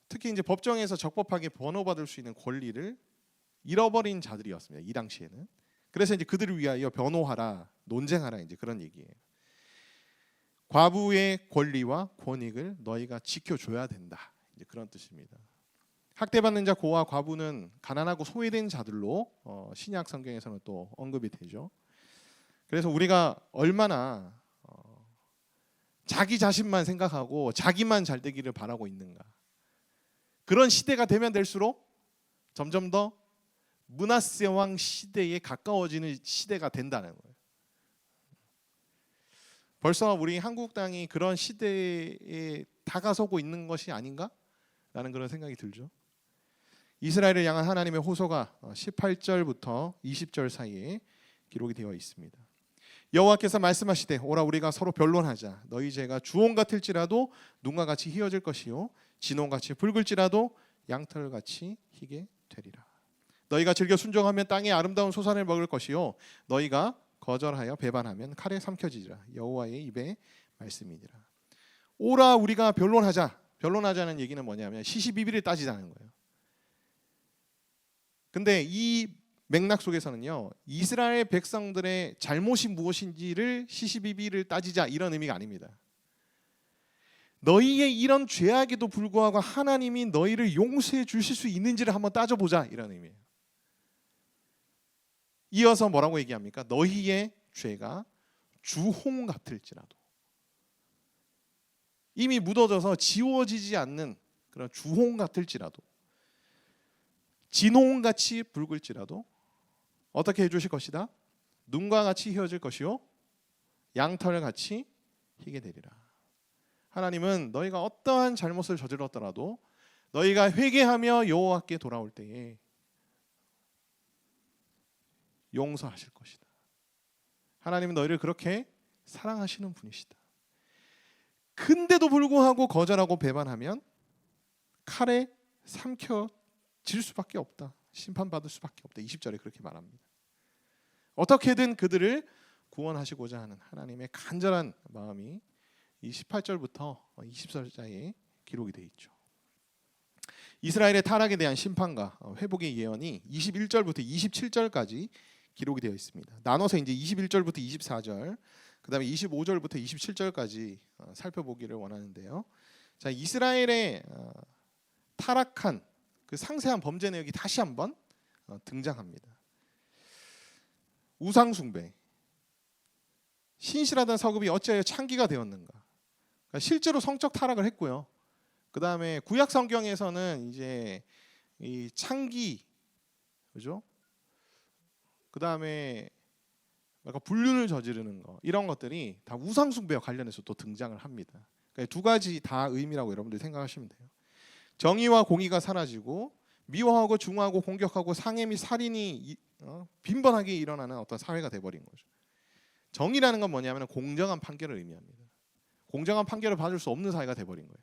특히 이제 법정에서 적법하게 변호받을 수 있는 권리를 잃어버린 자들이었습니다, 이 당시에는. 그래서 이제 그들을 위하여 변호하라, 논쟁하라, 이제 그런 얘기예요. 과부의 권리와 권익을 너희가 지켜줘야 된다, 이제 그런 뜻입니다. 학대받는 자, 고아, 과부는 가난하고 소외된 자들로 신약 성경에서는 또 언급이 되죠. 그래서 우리가 얼마나 자기 자신만 생각하고 자기만 잘 되기를 바라고 있는가. 그런 시대가 되면 될수록 점점 더 므낫세 왕 시대에 가까워지는 시대가 된다는 거예요. 벌써 우리 한국 땅이 그런 시대에 다가서고 있는 것이 아닌가라는 그런 생각이 들죠. 이스라엘을 향한 하나님의 호소가 18절부터 20절 사이에 기록이 되어 있습니다. 여호와께서 말씀하시되 오라 우리가 서로 변론하자. 너희 죄가 주홍 같을지라도 눈과 같이 희어질 것이요 진홍같이 붉을지라도 양털같이 희게 되리라. 너희가 즐겨 순종하면 땅의 아름다운 소산을 먹을 것이요 너희가 거절하여 배반하면 칼에 삼켜지리라. 여호와의 입의 말씀이니라. 오라 우리가 변론하자. 변론하자는 얘기는 뭐냐면 시시비비를 따지자는 거예요. 근데 이 맥락 속에서는요, 이스라엘 백성들의 잘못이 무엇인지를 시시비비를 따지자, 이런 의미가 아닙니다. 너희의 이런 죄악에도 불구하고 하나님이 너희를 용서해 주실 수 있는지를 한번 따져보자, 이런 의미예요. 이어서 뭐라고 얘기합니까? 너희의 죄가 주홍 같을지라도, 이미 묻어져서 지워지지 않는 그런 주홍 같을지라도, 진홍같이 붉을지라도 어떻게 해주실 것이다? 눈과 같이 희어질 것이요 양털같이 희게 되리라. 하나님은 너희가 어떠한 잘못을 저질렀더라도 너희가 회개하며 여호와께 돌아올 때에 용서하실 것이다. 하나님은 너희를 그렇게 사랑하시는 분이시다. 근데도 불구하고 거절하고 배반하면 칼에 삼켜질 수밖에 없다. 심판받을 수밖에 없다. 20절에 그렇게 말합니다. 어떻게든 그들을 구원하시고자 하는 하나님의 간절한 마음이 이 18절부터 20절자에 기록이 되어 있죠. 이스라엘의 타락에 대한 심판과 회복의 예언이 21절부터 27절까지 기록이 되어 있습니다. 나눠서 이제 21절부터 24절, 그다음에 25절부터 27절까지 살펴보기를 원하는데요. 자, 이스라엘의 타락한 그 상세한 범죄 내역이 다시 한번 등장합니다. 우상 숭배, 신실하던 서급이 어찌하여 창기가 되었는가? 그러니까 실제로 성적 타락을 했고요. 그 다음에 구약 성경에서는 이제 이 창기, 그죠? 그 다음에 약간 불륜을 저지르는 거, 이런 것들이 다 우상 숭배와 관련해서 또 등장을 합니다. 그러니까 두 가지 다 의미라고 여러분들 생각하시면 돼요. 정의와 공의가 사라지고 미워하고 중하고 공격하고 상해 및 살인이 빈번하게 일어나는 어떤 사회가 돼버린 거죠. 정의라는 건 뭐냐면 공정한 판결을 의미합니다. 공정한 판결을 받을 수 없는 사회가 돼버린 거예요.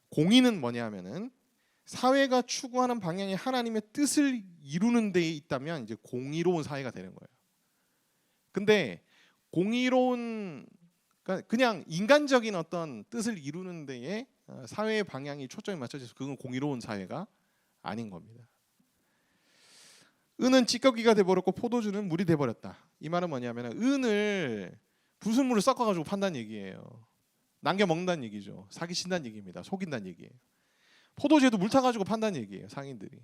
공의는 뭐냐면은 사회가 추구하는 방향이 하나님의 뜻을 이루는 데에 있다면 이제 공의로운 사회가 되는 거예요. 근데 공의로운, 그러니까 그냥 인간적인 어떤 뜻을 이루는 데에 사회의 방향이 초점이 맞춰져서 그건 공의로운 사회가 아닌 겁니다. 은은 찌꺼기가 돼버렸고 포도주는 물이 돼버렸다. 이 말은 뭐냐면 은을 부순물을 섞어가지고 판다는 얘기예요. 남겨 먹는다는 얘기죠. 사기친다는 얘기입니다. 속인다는 얘기예요. 포도주에도 물 타가지고 판다는 얘기예요. 상인들이.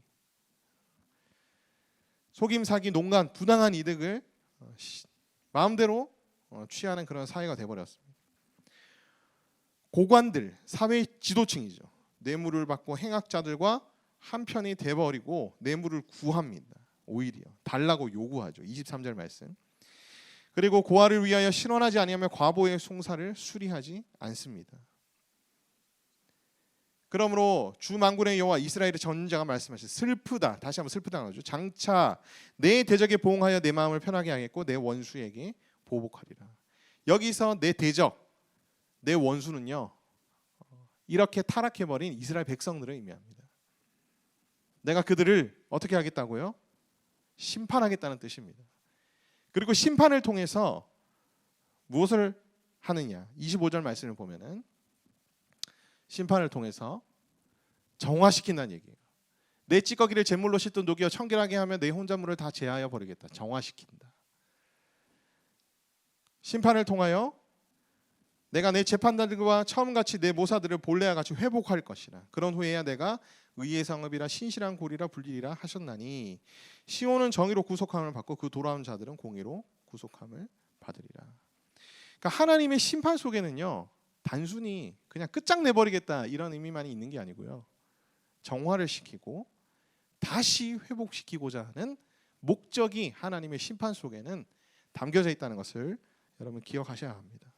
속임, 사기, 농간, 부당한 이득을 마음대로 취하는 그런 사회가 돼버렸습니다. 고관들, 사회 지도층이죠. 뇌물을 받고 행악자들과 한편이 돼버리고 뇌물을 구합니다. 오히려 달라고 요구하죠. 23절 말씀. 그리고 고아를 위하여 신원하지 아니하며 과보의 송사를 수리하지 않습니다. 그러므로 주 만군의 여호와 이스라엘의 전자가 말씀하신 슬프다. 다시 한번 슬프다는 거죠. 장차 내 대적에 보응하여 내 마음을 편하게 하겠고 내 원수에게 보복하리라. 여기서 내 대적, 내 원수는요, 이렇게 타락해버린 이스라엘 백성들을 의미합니다. 내가 그들을 어떻게 하겠다고요? 심판하겠다는 뜻입니다. 그리고 심판을 통해서 무엇을 하느냐? 25절 말씀을 보면은 심판을 통해서 정화시킨다는 얘기예요. 내 찌꺼기를 제물로 씻듯 녹여 청결하게 하며 내 혼자물을 다 제하여 버리겠다. 정화시킨다. 심판을 통하여 내가 내 재판관들과 처음같이 내 모사들을 본래와 같이 회복할 것이라. 그런 후에야 내가 의의 성읍이라 신실한 고리라 불리리라 하셨나니 시온은 정의로 구속함을 받고 그 돌아온 자들은 공의로 구속함을 받으리라. 그러니까 하나님의 심판 속에는요, 단순히 그냥 끝장내버리겠다 이런 의미만이 있는 게 아니고요, 정화를 시키고 다시 회복시키고자 하는 목적이 하나님의 심판 속에는 담겨져 있다는 것을 여러분 기억하셔야 합니다.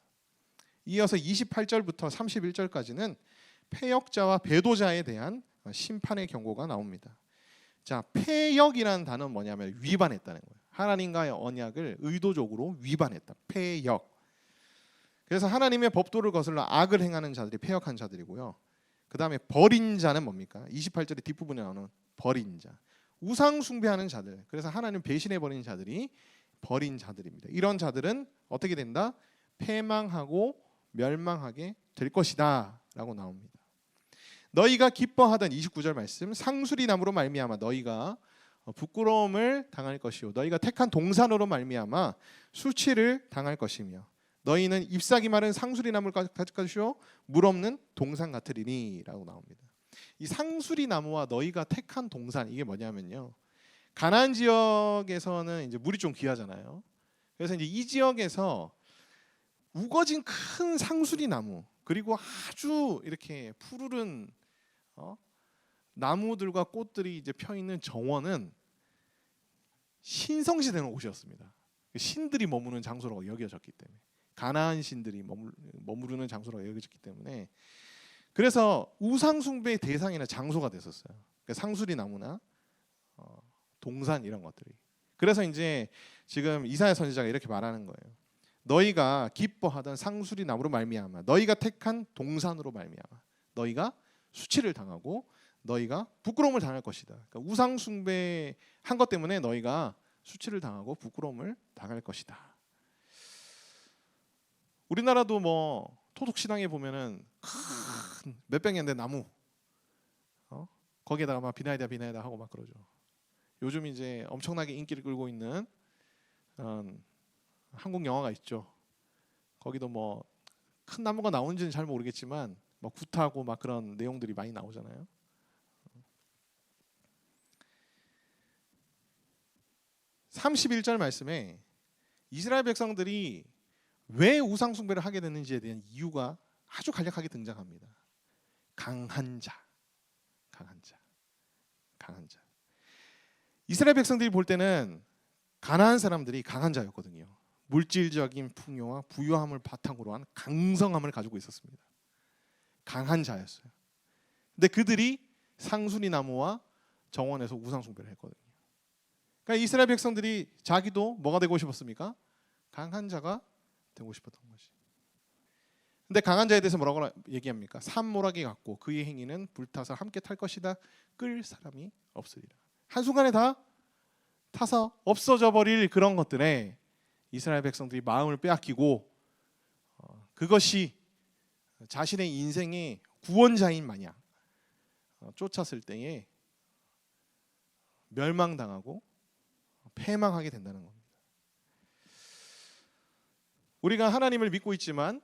이어서 28절부터 31절까지는 패역자와 배도자에 대한 심판의 경고가 나옵니다. 자, 패역이라는 단어는 뭐냐면 위반했다는 거예요. 하나님과의 언약을 의도적으로 위반했다. 패역. 그래서 하나님의 법도를 거슬러 악을 행하는 자들이 패역한 자들이고요. 그 다음에 버린 자는 뭡니까? 28절의 뒷부분에 나오는 버린 자. 우상 숭배하는 자들. 그래서 하나님 배신해버린 자들이 버린 자들입니다. 이런 자들은 어떻게 된다? 패망하고 멸망하게 될 것이다 라고 나옵니다. 너희가 기뻐하던 29절 말씀, 상수리 나무로 말미암아 너희가 부끄러움을 당할 것이요 너희가 택한 동산으로 말미암아 수치를 당할 것이며 너희는 잎사귀 마른 상수리 나무를 가지고 물 없는 동산 같으리니라고 나옵니다. 이 상수리 나무와 너희가 택한 동산, 이게 뭐냐면요, 가나안 지역에서는 이제 물이 좀 귀하잖아요. 그래서 이제 이 지역에서 우거진 큰 상수리 나무, 그리고 아주 이렇게 푸르른 나무들과 꽃들이 이제 펴 있는 정원은 신성시되는 곳이었습니다. 신들이 머무는 장소라고 여겨졌기 때문에, 가나안 신들이 머무르는 장소라고 여겨졌기 때문에, 그래서 우상 숭배의 대상이나 장소가 됐었어요. 그러니까 상수리 나무나 동산 이런 것들이. 그래서 이제 지금 이사야 선지자가 이렇게 말하는 거예요. 너희가 기뻐하던 상수리 나무로 말미암아, 너희가 택한 동산으로 말미암아 너희가 수치를 당하고 너희가 부끄러움을 당할 것이다. 그러니까 우상 숭배한 것 때문에 너희가 수치를 당하고 부끄러움을 당할 것이다. 우리나라도 뭐 토속 신앙에 보면은 큰 몇백 년 된 나무, 거기에다가 막 비나이다 하고 막 그러죠. 요즘 이제 엄청나게 인기를 끌고 있는 한국 영화가 있죠. 거기도 뭐 큰 나무가 나오는지는 잘 모르겠지만 뭐 굿하고 막 그런 내용들이 많이 나오잖아요. (31절) 말씀에 이스라엘 백성들이 왜 우상 숭배를 하게 됐는지에 대한 이유가 아주 간략하게 등장합니다. 강한 자. 이스라엘 백성들이 볼 때는 가나안 사람들이 강한 자였거든요. 물질적인 풍요와 부유함을 바탕으로 한 강성함을 가지고 있었습니다. 강한 자였어요. 근데 그들이 상수리 나무와 정원에서 우상 숭배를 했거든요. 그러니까 이스라엘 백성들이 자기도 뭐가 되고 싶었습니까? 강한 자가 되고 싶었던 것이. 근데 강한 자에 대해서 뭐라고 얘기합니까? 산모라기 같고 그의 행위는 불타서 함께 탈 것이다. 끌 사람이 없으리라. 한순간에 다 타서 없어져 버릴 그런 것들에 이스라엘 백성들이 마음을 빼앗기고 그것이 자신의 인생의 구원자인 마냥 쫓았을 때에 멸망당하고 패망하게 된다는 겁니다. 우리가 하나님을 믿고 있지만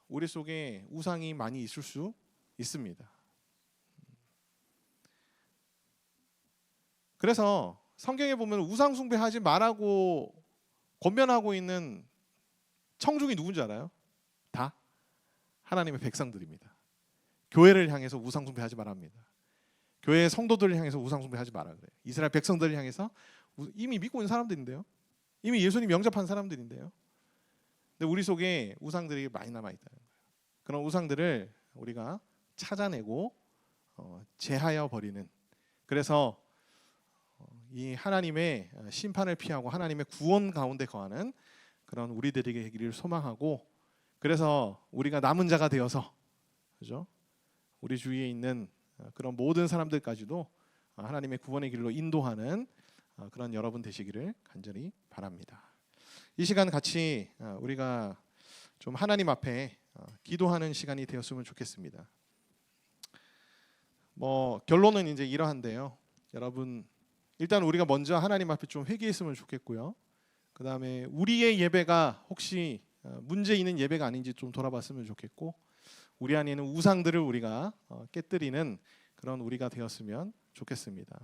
우리 속에 우상이 많이 있을 수 있습니다. 그래서 성경에 보면 우상 숭배하지 말라고 권면하고 있는 청중이 누군지 알아요? 다 하나님의 백성들입니다. 교회를 향해서 우상 숭배하지 말랍니다. 교회 성도들을 향해서 우상 숭배하지 마라 그래요. 이스라엘 백성들을 향해서 이미 믿고 있는 사람들인데요. 이미 예수님 영접한 사람들인데요. 근데 우리 속에 우상들이 많이 남아 있다는 거예요. 그런 우상들을 우리가 찾아내고 제하여 버리는, 그래서 이 하나님의 심판을 피하고 하나님의 구원 가운데 거하는 그런 우리들에게 되기를 소망하고, 그래서 우리가 남은 자가 되어서, 그죠? 우리 주위에 있는 그런 모든 사람들까지도 하나님의 구원의 길로 인도하는 그런 여러분 되시기를 간절히 바랍니다. 이 시간 같이 우리가 좀 하나님 앞에 기도하는 시간이 되었으면 좋겠습니다. 뭐 결론은 이제 이러한데요. 여러분, 일단 우리가 먼저 하나님 앞에 좀 회개했으면 좋겠고요. 그 다음에 우리의 예배가 혹시 문제 있는 예배가 아닌지 좀 돌아봤으면 좋겠고, 우리 안에 있는 우상들을 우리가 깨뜨리는 그런 우리가 되었으면 좋겠습니다.